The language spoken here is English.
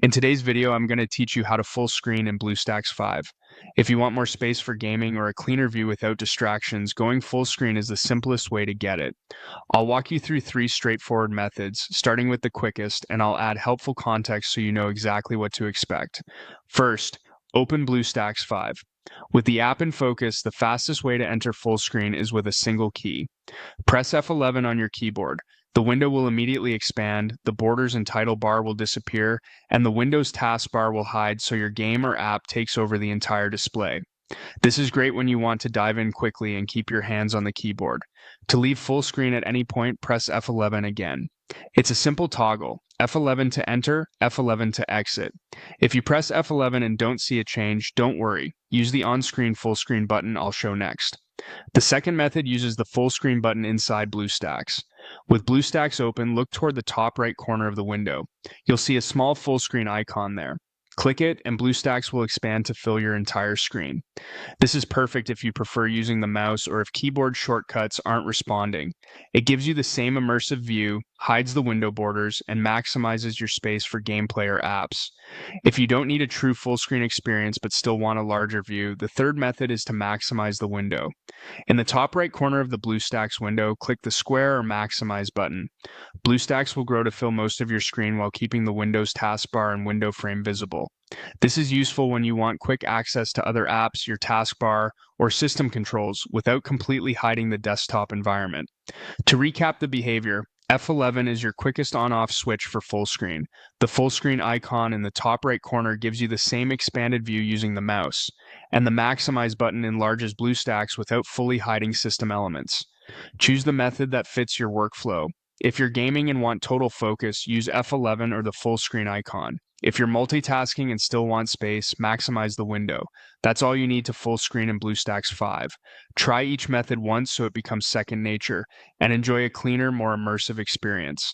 In today's video, I'm going to teach you how to full screen in Bluestacks 5. If you want more space for gaming or a cleaner view without distractions, going full screen is the simplest way to get it. I'll walk you through 3 straightforward methods, starting with the quickest, and I'll add helpful context so you know exactly what to expect. First, open Bluestacks 5. With the app in focus, the fastest way to enter full screen is with a single key. Press F11 on your keyboard. The window will immediately expand, the borders and title bar will disappear, and the Windows taskbar will hide so your game or app takes over the entire display. This is great when you want to dive in quickly and keep your hands on the keyboard. To leave full screen at any point, press F11 again. It's a simple toggle. F11 to enter, F11 to exit. If you press F11 and don't see a change, don't worry. Use the on-screen full screen button I'll show next. The second method uses the full screen button inside Bluestacks. With Bluestacks open, look toward the top right corner of the window. You'll see a small full screen icon there. Click it and Bluestacks will expand to fill your entire screen. This is perfect if you prefer using the mouse or if keyboard shortcuts aren't responding. It gives you the same immersive view, hides the window borders, and maximizes your space for gameplay or apps. If you don't need a true full screen experience but still want a larger view, the third method is to maximize the window. In the top right corner of the Bluestacks window, click the square or maximize button. Bluestacks will grow to fill most of your screen while keeping the Windows taskbar and window frame visible. This is useful when you want quick access to other apps, your taskbar, or system controls without completely hiding the desktop environment. To recap the behavior, F11 is your quickest on-off switch for full screen. The full screen icon in the top right corner gives you the same expanded view using the mouse, and the maximize button enlarges Bluestacks without fully hiding system elements. Choose the method that fits your workflow. If you're gaming and want total focus, use F11 or the full screen icon. If you're multitasking and still want space, maximize the window. That's all you need to full screen in Bluestacks 5. Try each method once so it becomes second nature, and enjoy a cleaner, more immersive experience.